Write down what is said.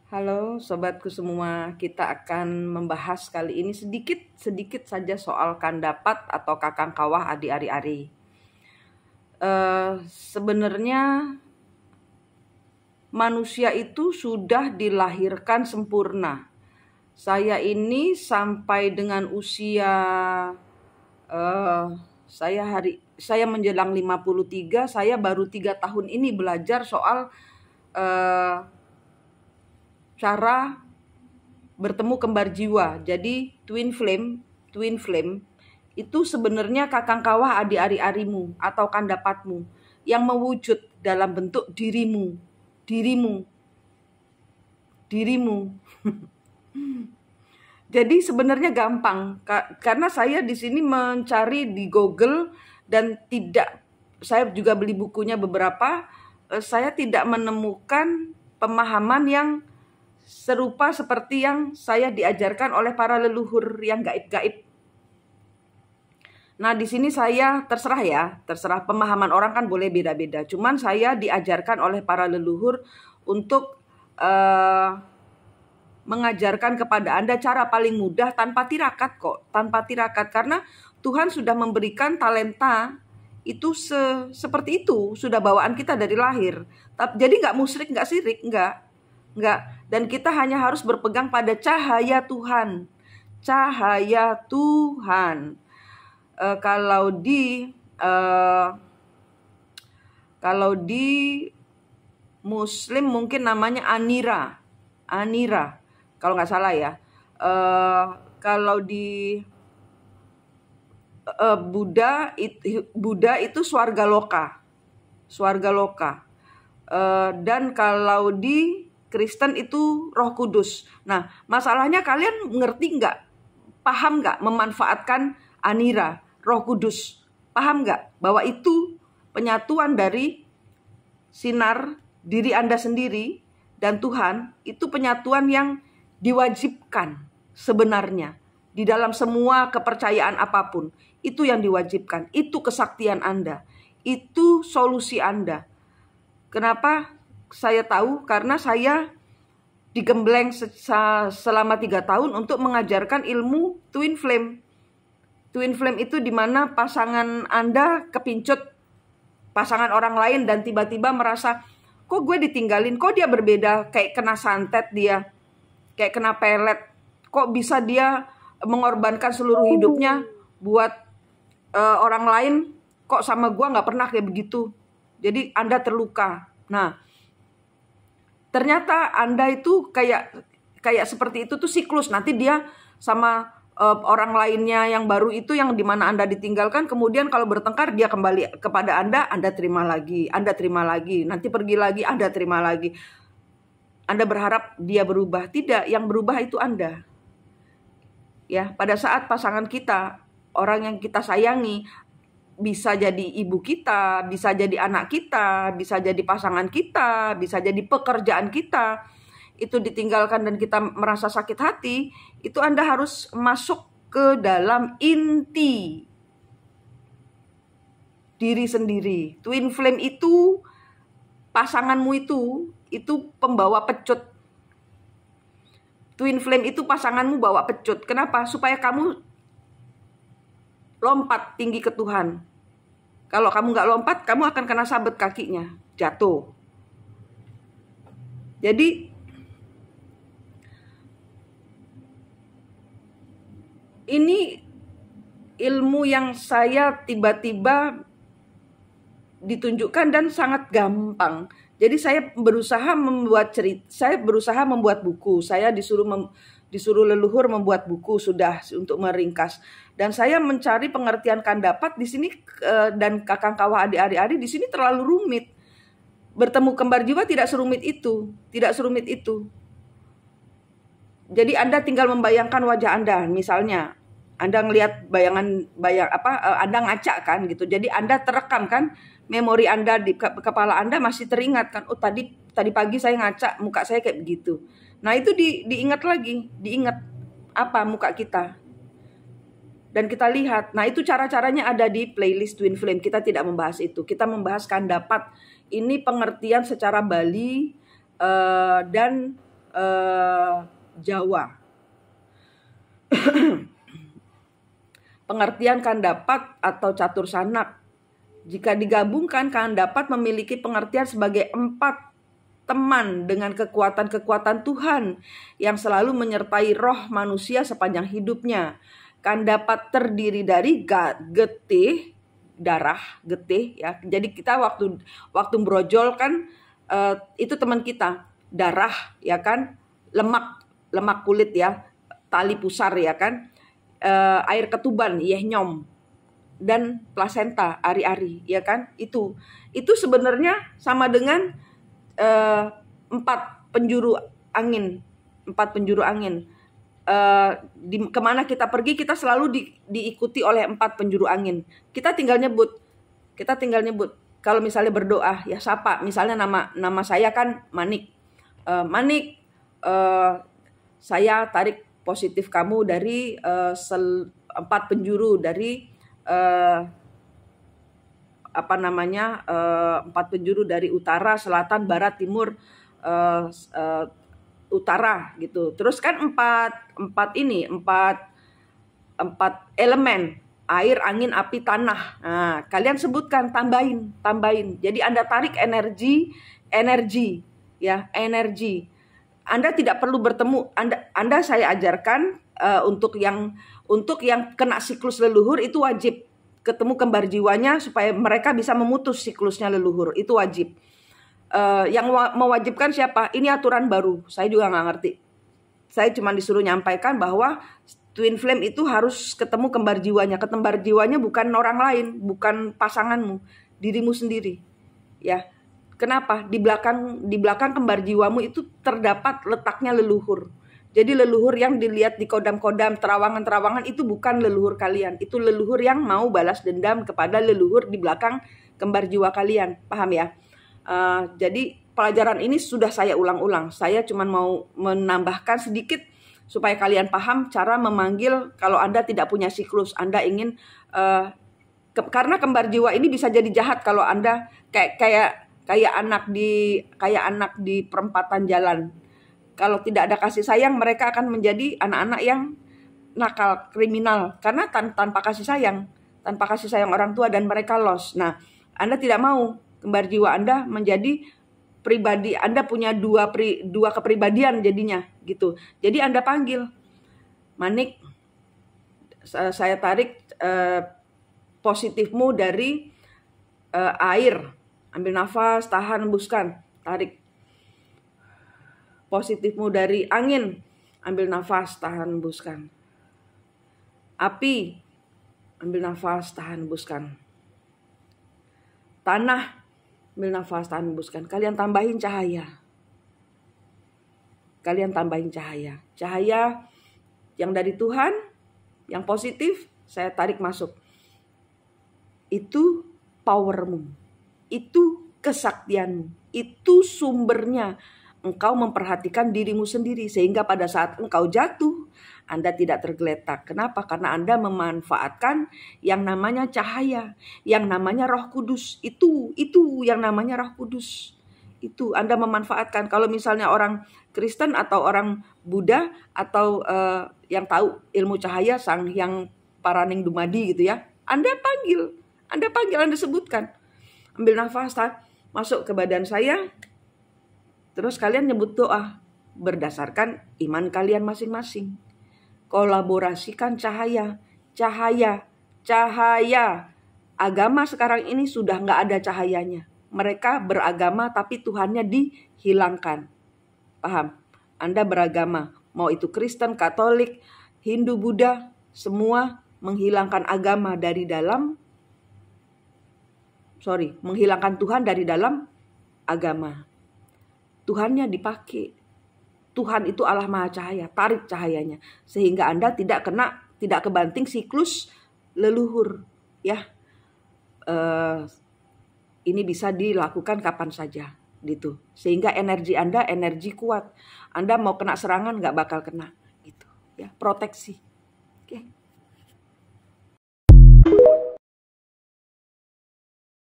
Halo sobatku semua, kita akan membahas kali ini sedikit saja soal kandapat atau kakang kawah adi ari-ari. Sebenarnya manusia itu sudah dilahirkan sempurna. Saya ini sampai dengan usia saya menjelang 53, saya baru 3 tahun ini belajar soal cara bertemu kembar jiwa. Jadi twin flame itu sebenarnya kakang kawah adi ari-arimu atau kandapatmu yang mewujud dalam bentuk dirimu. Jadi sebenarnya gampang karena saya di sini mencari di Google dan saya juga beli bukunya beberapa, saya tidak menemukan pemahaman yang serupa seperti yang saya diajarkan oleh para leluhur yang gaib-gaib. Nah, di sini saya terserah pemahaman orang kan boleh beda-beda. Cuman saya diajarkan oleh para leluhur untuk mengajarkan kepada Anda cara paling mudah tanpa tirakat karena Tuhan sudah memberikan talenta itu seperti itu, sudah bawaan kita dari lahir. Jadi nggak musyrik, nggak syirik, nggak. Dan kita hanya harus berpegang pada cahaya Tuhan. Kalau di Muslim mungkin namanya Anira, kalau nggak salah ya. Kalau di Buddha itu swarga loka. Dan kalau di Kristen itu Roh Kudus. Nah, masalahnya kalian ngerti nggak? Paham nggak memanfaatkan Anira, Roh Kudus? Paham nggak bahwa itu penyatuan dari sinar diri Anda sendiri dan Tuhan? Itu penyatuan yang diwajibkan sebenarnya di dalam semua kepercayaan apapun. Itu yang diwajibkan. Itu kesaktian Anda. Itu solusi Anda. Kenapa saya tahu? Karena saya digembleng selama 3 tahun untuk mengajarkan ilmu twin flame. Twin flame itu dimana pasangan Anda kepincut pasangan orang lain dan tiba-tiba merasa, kok gue ditinggalin, kok dia berbeda, kayak kena santet dia, kayak kena pelet, kok bisa dia mengorbankan seluruh hidupnya buat orang lain, kok sama gue gak pernah kayak begitu. Jadi Anda terluka. Nah, ternyata Anda itu kayak seperti itu tuh siklus. Nanti dia sama orang lainnya yang baru itu yang dimana Anda ditinggalkan. Kemudian kalau bertengkar dia kembali kepada Anda terima lagi, nanti pergi lagi, Anda terima lagi. Anda berharap dia berubah. Tidak, yang berubah itu Anda. Ya, pada saat pasangan kita, orang yang kita sayangi, bisa jadi ibu kita, bisa jadi anak kita, bisa jadi pasangan kita, bisa jadi pekerjaan kita, itu ditinggalkan dan kita merasa sakit hati, itu Anda harus masuk ke dalam inti diri sendiri. Twin flame itu, pasanganmu itu pembawa pecut. Twin flame itu pasanganmu bawa pecut. Kenapa? Supaya kamu lompat tinggi ke Tuhan. Kalau kamu nggak lompat, kamu akan kena sabet kakinya, jatuh. Jadi ini ilmu yang saya tiba-tiba ditunjukkan dan sangat gampang. Jadi saya berusaha membuat buku. Saya disuruh leluhur membuat buku sudah untuk meringkas. Dan saya mencari pengertian kandapat di sini dan kakang kawah adi ari-ari di sini terlalu rumit. Bertemu kembar jiwa tidak serumit itu. Jadi Anda tinggal membayangkan wajah Anda, misalnya Anda ngelihat Anda ngacak kan gitu. Jadi Anda terekam kan, memori Anda di kepala Anda masih teringat kan. Oh tadi pagi saya ngacak, muka saya kayak begitu. Nah itu diingat apa muka kita. Dan kita lihat, nah itu cara-caranya ada di playlist Twin Flame. Kita tidak membahas itu, kita membahas kandapat. Ini pengertian secara Bali dan Jawa. Pengertian kan dapat atau catur sanak, jika digabungkan kan dapat memiliki pengertian sebagai 4 teman dengan kekuatan-kekuatan Tuhan yang selalu menyertai roh manusia sepanjang hidupnya. Kan dapat terdiri dari getih, darah, getih ya. Jadi kita waktu brojol kan itu teman kita, darah ya kan, lemak kulit ya, tali pusar ya kan, air ketuban, yehnyom, dan plasenta, ari-ari ya kan. Itu sebenarnya sama dengan 4 penjuru angin. Kemana kita pergi kita selalu diikuti oleh 4 penjuru angin. Kita tinggal nyebut. Kalau misalnya berdoa ya sapa, misalnya nama saya kan Manik. Manik, saya tarik positif kamu dari 4 penjuru, dari 4 penjuru dari utara, selatan, barat, timur, utara gitu. Terus kan 4 elemen, air, angin, api, tanah. Nah, kalian sebutkan, tambahin. Jadi Anda tarik energi ya, energi. Anda tidak perlu bertemu. Anda saya ajarkan untuk yang kena siklus leluhur itu wajib ketemu kembar jiwanya supaya mereka bisa memutus siklusnya leluhur. Itu wajib. Yang mewajibkan siapa? Ini aturan baru. Saya juga nggak ngerti. Saya cuma disuruh nyampaikan bahwa twin flame itu harus ketemu kembar jiwanya. Kembar jiwanya bukan orang lain, bukan pasanganmu, dirimu sendiri. Ya. Kenapa? Di belakang kembar jiwamu itu terdapat letaknya leluhur. Jadi leluhur yang dilihat di kodam-kodam, terawangan-terawangan itu bukan leluhur kalian. Itu leluhur yang mau balas dendam kepada leluhur di belakang kembar jiwa kalian. Paham ya? Jadi pelajaran ini sudah saya ulang-ulang. Saya cuma mau menambahkan sedikit supaya kalian paham cara memanggil kalau Anda tidak punya siklus. Anda ingin karena kembar jiwa ini bisa jadi jahat kalau Anda kayak anak di perempatan jalan. Kalau tidak ada kasih sayang, mereka akan menjadi anak-anak yang nakal, kriminal. Karena tanpa kasih sayang orang tua, dan mereka lost. Nah, Anda tidak mau kembar jiwa Anda menjadi pribadi. Anda punya dua kepribadian jadinya gitu. Jadi Anda panggil, Manik, saya tarik positifmu dari air. Ambil nafas, tahan, hembuskan, tarik. Positifmu dari angin, ambil nafas, tahan, hembuskan. Api, ambil nafas, tahan, hembuskan. Tanah, ambil nafas, tahan, hembuskan. Kalian tambahin cahaya. Cahaya yang dari Tuhan, yang positif, saya tarik masuk. Itu powermu. Itu kesaktianmu, itu sumbernya. Engkau memperhatikan dirimu sendiri sehingga pada saat engkau jatuh, Anda tidak tergeletak. Kenapa? Karena Anda memanfaatkan yang namanya cahaya, yang namanya Roh Kudus. Itu yang namanya Roh Kudus. Itu Anda memanfaatkan. Kalau misalnya orang Kristen atau orang Buddha atau yang tahu ilmu cahaya, Sang Hyang Paraning Dumadi gitu ya, Anda panggil, Anda sebutkan. Ambil nafas, masuk ke badan saya. Terus kalian nyebut doa berdasarkan iman kalian masing-masing. Kolaborasikan cahaya. Agama sekarang ini sudah nggak ada cahayanya. Mereka beragama tapi Tuhannya dihilangkan. Paham? Anda beragama, mau itu Kristen, Katolik, Hindu, Buddha, semua menghilangkan agama dari dalam. Menghilangkan Tuhan dari dalam agama. Tuhannya dipakai. Tuhan itu Allah Maha Cahaya, tarik cahayanya sehingga Anda tidak kebanting siklus leluhur, ya. Ini bisa dilakukan kapan saja gitu. Sehingga energi Anda energi kuat. Anda mau kena serangan nggak bakal kena gitu, ya. Proteksi. Oke.